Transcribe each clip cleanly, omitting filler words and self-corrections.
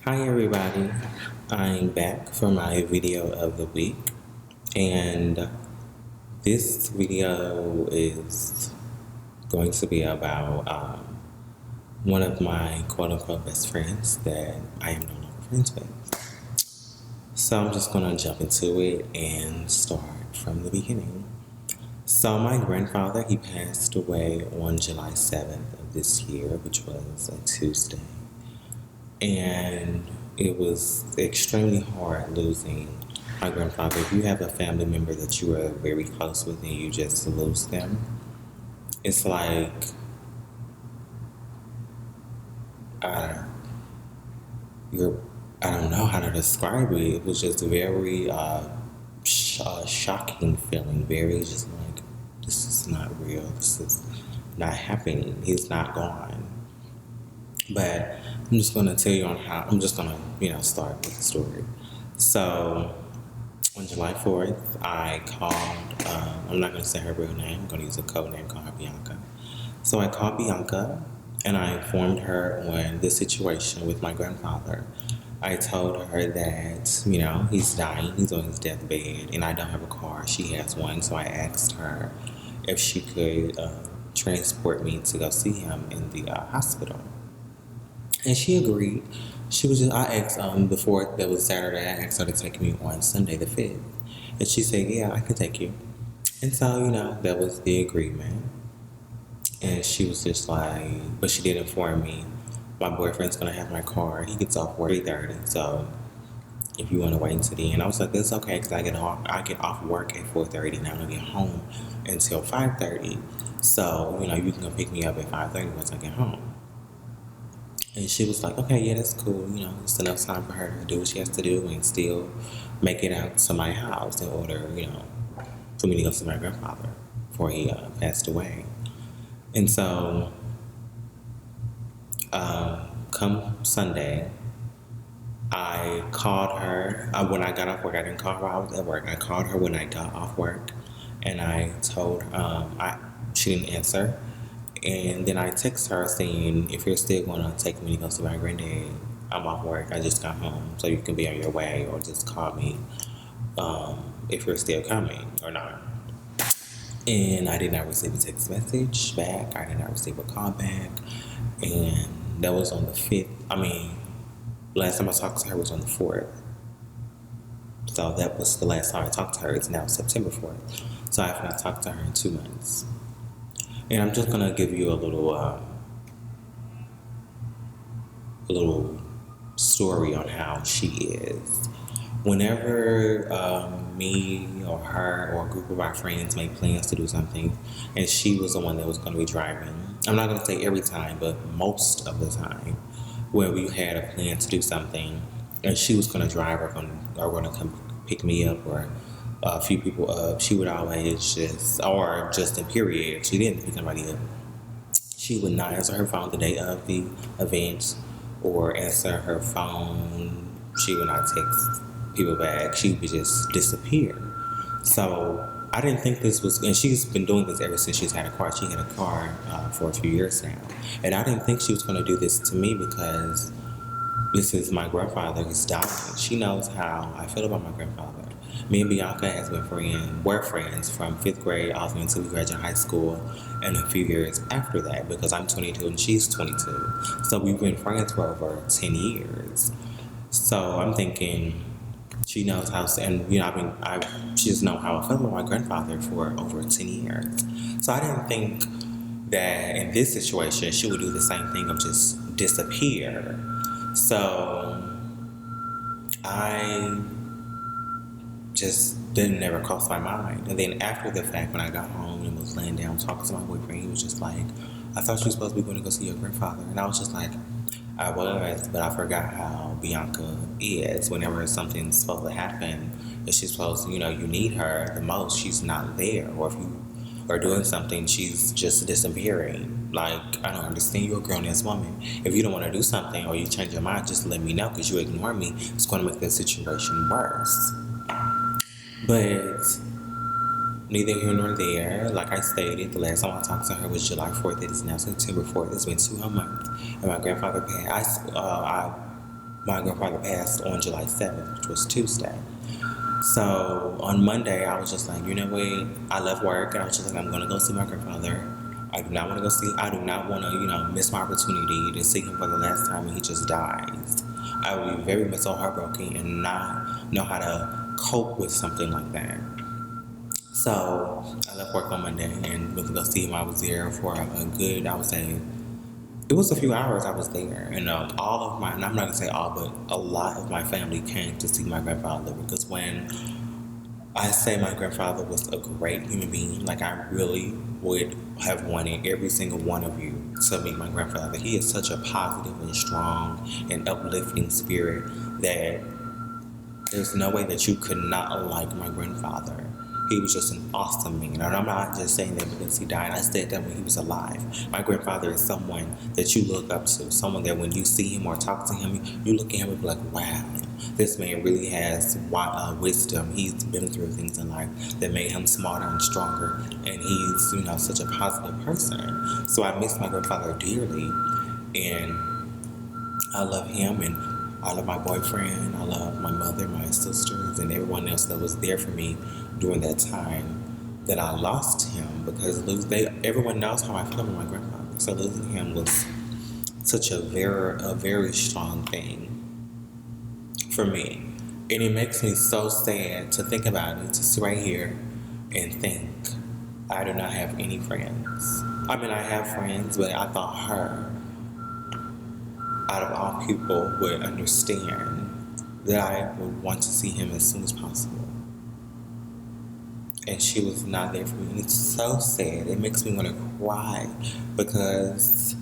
Hi everybody, I'm back for my video of the week, and this video is going to be about one of my quote-unquote best friends that I am no longer friends with. So I'm just going to jump into it and start from the beginning. So my grandfather, he passed away on July 7th of this year, which was a Tuesday. And it was extremely hard losing my grandfather. If you have a family member that you are very close with and you just lose them, it's like, I don't know how to describe it. It was just very shocking feeling, very just like, this is not real, this is not happening, he's not gone. But I'm just going to tell you I'm just going to, start with the story. So on July 4th, I called, I'm not going to say her real name, I'm going to use a code name, call her Bianca. So I called Bianca and I informed her on the situation with my grandfather. I told her that, he's dying, he's on his deathbed, and I don't have a car. She has one, so I asked her if she could transport me to go see him in the hospital. And she agreed. I asked, before that was Saturday, I asked her to take me on Sunday the 5th. And she said, yeah, I can take you. And so, that was the agreement. And she was just like, but she did inform me, my boyfriend's going to have my car. He gets off work at 3:30. So if you want to wait until the end. I was like, that's okay, because I get off work at 4:30 and I don't get home until 5:30. So, you can come pick me up at 5:30 once I get home. And she was like, okay, yeah, that's cool. It's enough time for her to do what she has to do and still make it out to my house in order, for me to go see my grandfather before he passed away. And so, come Sunday, I called her when I got off work. I didn't call her while I was at work. I called her when I got off work, and I told her, she didn't answer. And then I text her saying, if you're still going to take me to go see my granddad, I'm off work, I just got home, so you can be on your way, or just call me if you're still coming or not. And I did not receive a text message back. I did not receive a call back. And that was on the 5th. Last time I talked to her was on the 4th. So that was the last time I talked to her. It's now September 4th. So I have not talked to her in 2 months. And I'm just gonna give you a little story on how she is. Whenever me or her or a group of our friends make plans to do something, and she was the one that was going to be driving, I'm not going to say every time, but most of the time, where we had a plan to do something, and she was going to drive or going to come pick me up, or a few people up, she would always just in period, she didn't pick anybody up, she would not answer her phone the day of the event, or answer her phone. She would not text people back. She would just disappear. So I didn't think this was, and she's been doing this ever since she's had a car. She had a car for a few years now. And I didn't think she was going to do this to me, because this is my grandfather who's dying. She knows how I feel about my grandfather. Me and Bianca were friends from 5th grade all the way until we graduated high school, and a few years after that, because I'm 22 and she's 22. So we've been friends for over 10 years. So I'm thinking, she knows how, and she just knows how I felt about my grandfather for over 10 years. So I didn't think that in this situation she would do the same thing of just disappear. So I just didn't never cross my mind. And then after the fact, when I got home and was laying down talking to my boyfriend, he was just like, I thought you were supposed to be going to go see your grandfather. And I was just like, I was, but I forgot how Bianca is. Whenever something's supposed to happen, and she's supposed to, you need her the most, she's not there. Or if you are doing something, she's just disappearing. Like, I don't understand. You're a grown-ass woman. If you don't want to do something or you change your mind, just let me know, because you ignore me. It's going to make the situation worse. But neither here nor there. Like I stated, the last time I talked to her was July 4th. It is now September 4th. It's been 2 months. And my grandfather passed. I my grandfather passed on July 7th, which was Tuesday. So on Monday, I was just like, you know what? I left work, and I was just like, I'm gonna go see my grandfather. I do not want to go see. I do not want to, miss my opportunity to see him for the last time, and he just dies. I would be very much so heartbroken and not know how to cope with something like that. So I left work on Monday and went to go see him. I was there for a good, I would say, it was a few hours I was there. And all of my, and I'm not going to say all, but a lot of my family came to see my grandfather, because when I say my grandfather was a great human being, like I really would have wanted every single one of you to meet my grandfather. He is such a positive and strong and uplifting spirit that there's no way that you could not like my grandfather. He was just an awesome man. And I'm not just saying that because he died. I said that when he was alive. My grandfather is someone that you look up to. Someone that when you see him or talk to him, you look at him and be like, wow, this man really has wisdom. He's been through things in life that made him smarter and stronger. And he's, such a positive person. So I miss my grandfather dearly. And I love him, and I love my boyfriend. I love my mother, my sisters, and everyone else that was there for me during that time that I lost him, because everyone knows how I feel about my grandfather. So losing him was such a very strong thing for me. And it makes me so sad to think about it, to sit right here and think I do not have any friends. I mean, I have friends, but I thought her, out of all people, would understand that I would want to see him as soon as possible. And she was not there for me. And it's so sad. It makes me want to cry, because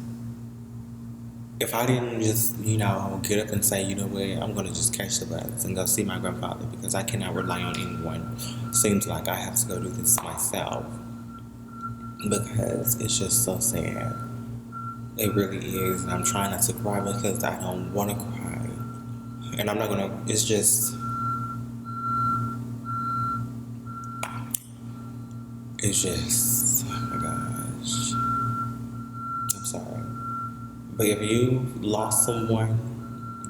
if I didn't just, get up and say, you know what, I'm going to just catch the bus and go see my grandfather, because I cannot rely on anyone. Seems like I have to go do this myself, because it's just so sad. It really is. And I'm trying not to cry because I don't want to cry. And I'm not going to, it's just oh my gosh, I'm sorry. But if you lost someone,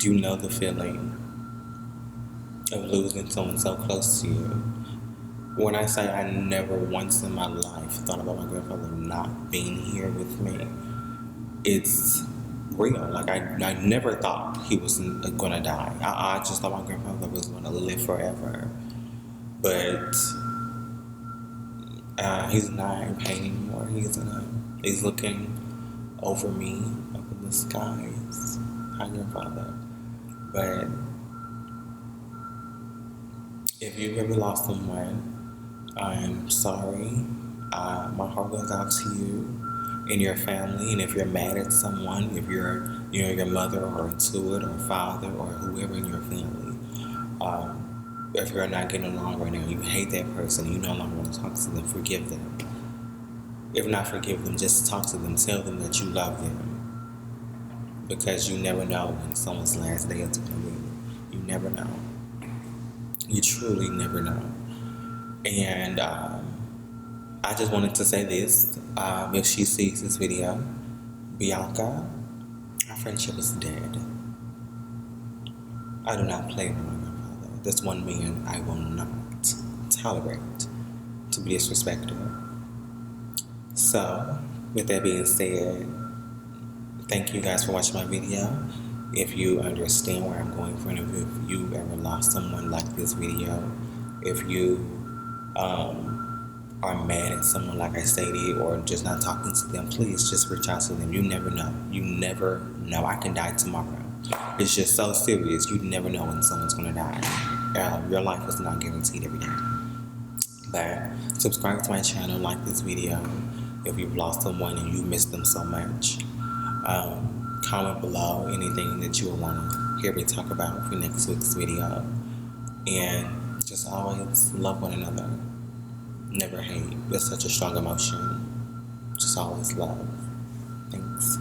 you know the feeling of losing someone so close to you. When I say I never once in my life thought about my grandfather not being here with me, it's real. Like I never thought he was gonna die. I just thought my grandfather was gonna live forever. But he's not in pain anymore. He's looking over me up in the skies. Hi, grandfather. But if you've ever lost someone, I'm sorry. My heart goes out to you and your family. And if you're mad at someone, if you're, your mother or Intuit or father or whoever in your family, if you're not getting along right now, you hate that person, you no longer want to talk to them, forgive them. If not forgive them, just talk to them, tell them that you love them. Because you never know when someone's last day is going to be. You never know. You truly never know. And I just wanted to say this. If she sees this video, Bianca, our friendship is dead. I do not play with my grandfather. That's one man I will not tolerate to be disrespected. So, with that being said, thank you guys for watching my video. If you understand where I'm going from, if you ever lost someone like this video, if you are mad at someone like I stated, or just not talking to them, please just reach out to them. You never know. You never know. I can die tomorrow. It's just so serious. You never know when someone's going to die. Your life is not guaranteed every day. But subscribe to my channel, like this video if you've lost someone and you miss them so much. Comment below anything that you would want to hear me talk about for next week's video. And just always love one another. Never hate. It's such a strong emotion. Just always love. Thanks.